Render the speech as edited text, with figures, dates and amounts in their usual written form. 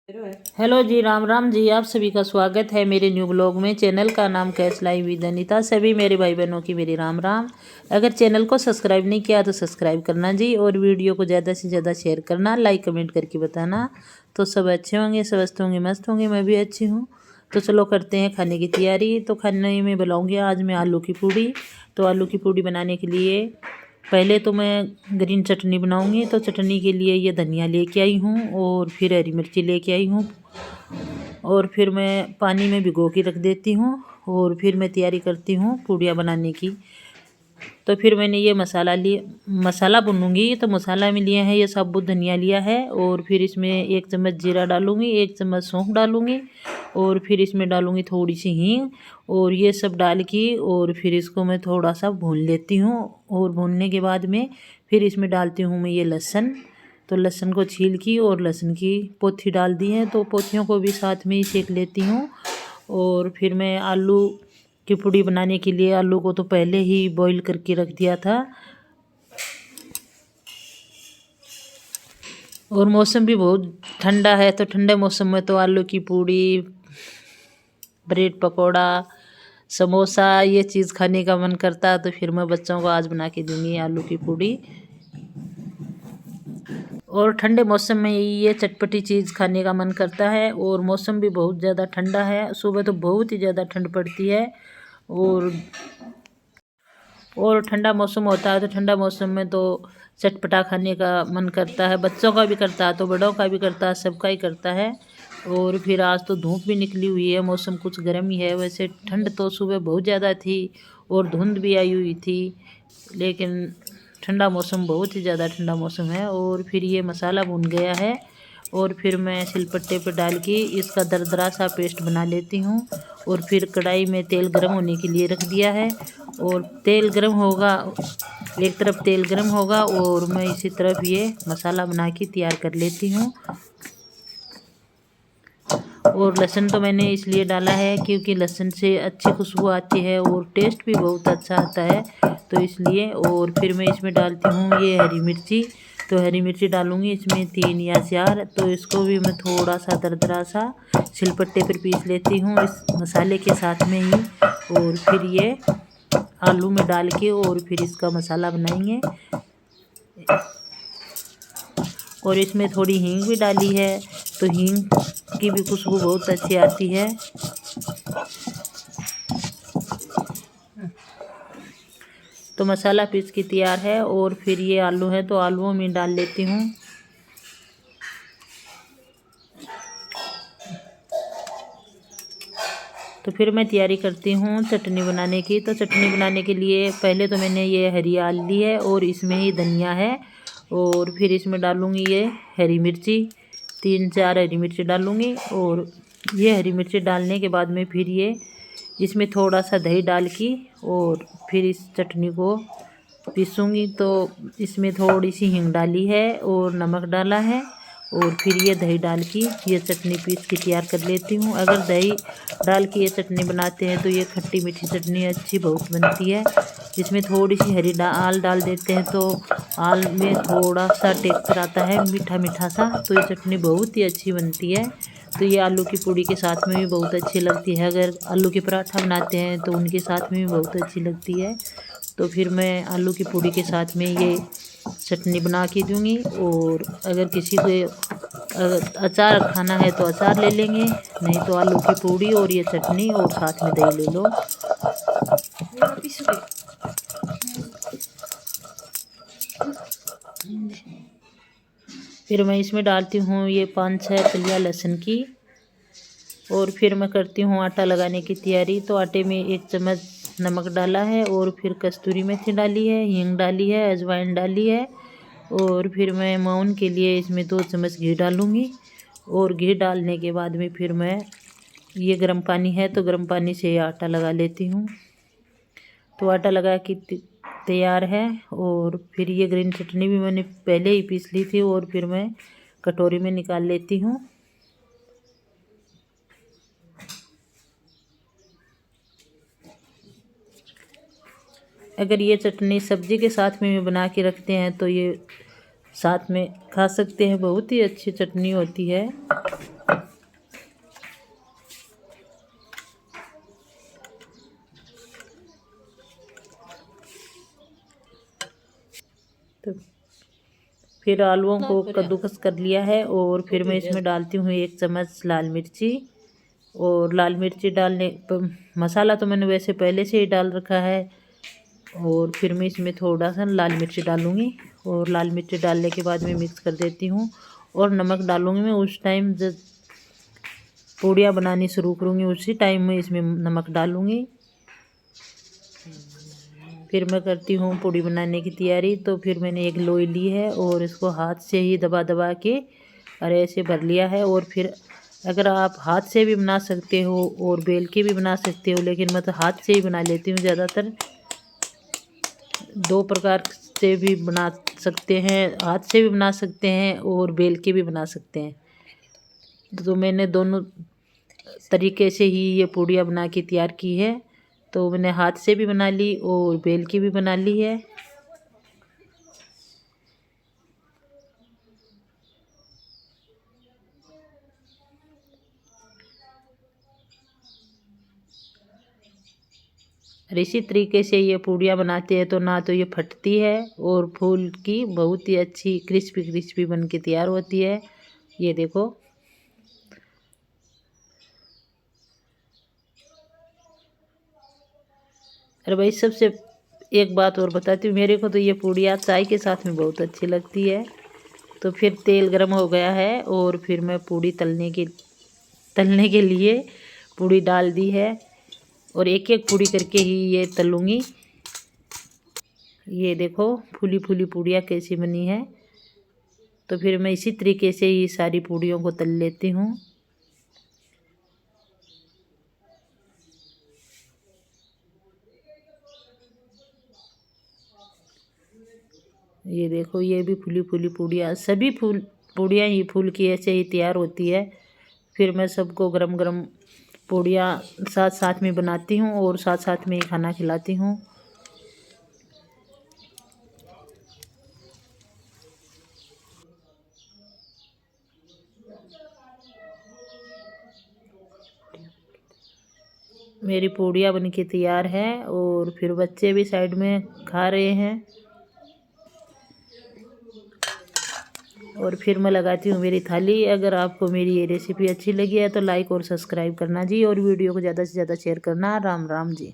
Hello जी, राम राम जी। आप सभी का स्वागत है मेरे न्यू ब्लॉग में। चैनल का नाम कैश लाइव विद अनीता। सभी मेरे भाई बहनों की मेरी राम राम। अगर चैनल को सब्सक्राइब नहीं किया तो सब्सक्राइब करना जी, और वीडियो को ज़्यादा से ज़्यादा शेयर करना, लाइक कमेंट करके बताना। तो सब अच्छे होंगे, स्वस्थ होंगे, मस्त होंगे, मैं भी अच्छी हूँ। तो चलो करते हैं खाने की तैयारी। तो खाने में बनाऊँगी आज मैं आलू की पूड़ी। तो आलू की पूड़ी बनाने के लिए पहले तो मैं ग्रीन चटनी बनाऊंगी। तो चटनी के लिए ये धनिया लेके आई हूँ और फिर हरी मिर्ची लेके आई हूँ, और फिर मैं पानी में भिगो के रख देती हूँ, और फिर मैं तैयारी करती हूँ पूड़ियाँ बनाने की। तो फिर मैंने ये मसाला भूनूंगी। तो मसाला में लिया है ये साबुत धनिया लिया है, और फिर इसमें 1 चम्मच जीरा डालूंगी, 1 चम्मच सौंफ डालूंगी, और फिर इसमें डालूंगी थोड़ी सी हींग, और ये सब डाल के और फिर इसको मैं थोड़ा सा भून लेती हूँ। और भूनने के बाद में फिर इसमें डालती हूँ मैं ये लहसुन। तो लहसुन को छील की और लहसुन की पोथी डाल दी है, तो पोथियों को भी साथ में ही सेक लेती हूँ। और फिर मैं आलू की पूड़ी बनाने के लिए आलू को तो पहले ही बॉईल करके रख दिया था। और मौसम भी बहुत ठंडा है, तो ठंडे मौसम में तो आलू की पूड़ी, ब्रेड पकौड़ा, समोसा, ये चीज़ खाने का मन करता है। तो फिर मैं बच्चों को आज बना के दूंगी आलू की पूड़ी। और ठंडे मौसम में ये चटपटी चीज़ खाने का मन करता है। और मौसम भी बहुत ज़्यादा ठंडा है, सुबह तो बहुत ही ज़्यादा ठंड पड़ती है। और ठंडा मौसम होता है, तो ठंडा मौसम में तो चटपटा खाने का मन करता है। बच्चों का भी करता है, तो बड़ों का भी करता है, सबका ही करता है। और फिर आज तो धूप भी निकली हुई है, मौसम कुछ गर्म ही है। वैसे ठंड तो सुबह बहुत ज़्यादा थी और धुंध भी आई हुई थी, लेकिन ठंडा मौसम बहुत ही ज़्यादा ठंडा मौसम है। और फिर ये मसाला भुन गया है, और फिर मैं सिलपट्टे पर डाल के इसका दरदरा सा पेस्ट बना लेती हूँ। और फिर कढ़ाई में तेल गर्म होने के लिए रख दिया है, और तेल गर्म होगा, एक तरफ तेल गर्म होगा और मैं इसी तरफ ये मसाला बना के तैयार कर लेती हूँ। और लहसुन तो मैंने इसलिए डाला है क्योंकि लहसुन से अच्छी खुशबू आती है और टेस्ट भी बहुत अच्छा आता है, तो इसलिए। और फिर मैं इसमें डालती हूँ ये हरी मिर्ची। तो हरी मिर्ची डालूँगी इसमें 3 या 4। तो इसको भी मैं थोड़ा सा दरदरा सा सिलपट्टे पर पीस लेती हूँ इस मसाले के साथ में ही। और फिर ये आलू में डाल के और फिर इसका मसाला बनाएंगे। और इसमें थोड़ी हींग भी डाली है, तो हींग की भी खुशबू बहुत अच्छी आती है। तो मसाला पीस के तैयार है, और फिर ये आलू है तो आलूओं में डाल लेती हूँ। तो फिर मैं तैयारी करती हूँ चटनी बनाने की। तो चटनी बनाने के लिए पहले तो मैंने ये हरी आल ली है, और इसमें ही धनिया है, और फिर इसमें डालूँगी ये हरी मिर्ची, 3-4 हरी मिर्ची डालूँगी। और ये हरी मिर्ची डालने के बाद में फिर ये इसमें थोड़ा सा दही डाल की और फिर इस चटनी को पीसूँगी। तो इसमें थोड़ी सी हींग डाली है और नमक डाला है, और फिर ये दही डाल की ये चटनी पीस के तैयार कर लेती हूँ। अगर दही डाल के ये चटनी बनाते हैं तो ये खट्टी मीठी चटनी अच्छी बहुत बनती है। इसमें थोड़ी सी हरी आल डाल देते हैं, तो आल में थोड़ा सा टेक्सचर आता है मीठा मीठा सा, तो ये चटनी बहुत ही अच्छी बनती है। तो ये आलू की पूड़ी के साथ में भी बहुत अच्छी लगती है। अगर आलू के पराठा बनाते हैं तो उनके साथ में भी बहुत अच्छी लगती है। तो फिर मैं आलू की पूड़ी के साथ में ये चटनी बना के दूँगी। और अगर किसी को अचार खाना है तो अचार ले लेंगे, नहीं तो आलू की पूड़ी और ये चटनी और साथ में दही ले लो। फिर मैं इसमें डालती हूँ ये 5-6 कलियाँ लहसुन की, और फिर मैं करती हूँ आटा लगाने की तैयारी। तो आटे में 1 चम्मच नमक डाला है, और फिर कस्तूरी मेथी डाली है, हींग डाली है, अजवाइन डाली है। और फिर मैं माउन के लिए इसमें 2 चम्मच घी डालूँगी। और घी डालने के बाद में फिर मैं ये गर्म पानी है तो गर्म पानी से आटा लगा लेती हूँ। तो आटा लगा के तैयार है। और फिर ये ग्रीन चटनी भी मैंने पहले ही पीस ली थी, और फिर मैं कटोरी में निकाल लेती हूँ। अगर ये चटनी सब्जी के साथ में भी बना के रखते हैं तो ये साथ में खा सकते हैं, बहुत ही अच्छी चटनी होती है। फिर आलूओं को कद्दूकस कर लिया है और फिर मैं इसमें डालती हूँ 1 चम्मच लाल मिर्ची। और लाल मिर्ची डालने मसाला तो मैंने वैसे पहले से ही डाल रखा है। और फिर मैं इसमें थोड़ा सा लाल मिर्ची डालूँगी और लाल मिर्ची डालने के बाद मैं मिक्स कर देती हूँ। और नमक डालूँगी मैं उस टाइम जब पूड़ियाँ बनानी शुरू करूँगी उसी टाइम में इसमें नमक डालूँगी। फिर मैं करती हूँ पूड़ी बनाने की तैयारी। तो फिर मैंने एक लोई ली है और इसको हाथ से ही दबा दबा के और ऐसे भर लिया है। और फिर अगर आप हाथ से भी बना सकते हो और बेल के भी बना सकते हो, लेकिन मैं तो हाथ से ही बना लेती हूँ ज़्यादातर। 2 प्रकार से भी बना सकते हैं, हाथ से भी बना सकते हैं और बेल के भी बना सकते हैं। तो मैंने दोनों तरीके से ही ये पूड़ियाँ बना के तैयार की है। तो मैंने हाथ से भी बना ली और बेल की भी बना ली है। और इसी तरीके से ये पूड़ियाँ बनाते हैं तो ना तो ये फटती है और फूल की बहुत ही अच्छी क्रिस्पी क्रिस्पी बन के तैयार होती है। ये देखो। अरे भाई, सबसे एक बात और बताती हूँ, मेरे को तो ये पूड़ियाँ चाय के साथ में बहुत अच्छी लगती है। तो फिर तेल गरम हो गया है और फिर मैं पूड़ी तलने के लिए पूड़ी डाल दी है और एक एक पूड़ी करके ही ये तलूँगी। ये देखो फूली फूली पूड़ियाँ कैसी बनी है। तो फिर मैं इसी तरीके से ही सारी पूड़ियों को तल लेती हूँ। ये देखो, ये भी फूली फूली पूड़ियाँ, सभी पूड़ियाँ ही फूल की ऐसे ही तैयार होती है। फिर मैं सबको गरम गरम पूड़ियाँ साथ साथ में बनाती हूँ और साथ साथ में ही खाना खिलाती हूँ। मेरी पूड़ियाँ बन के तैयार है और फिर बच्चे भी साइड में खा रहे हैं। और फिर मैं लगाती हूँ मेरी थाली। अगर आपको मेरी ये रेसिपी अच्छी लगी है तो लाइक और सब्सक्राइब करना जी, और वीडियो को ज़्यादा से ज़्यादा शेयर करना। राम राम जी।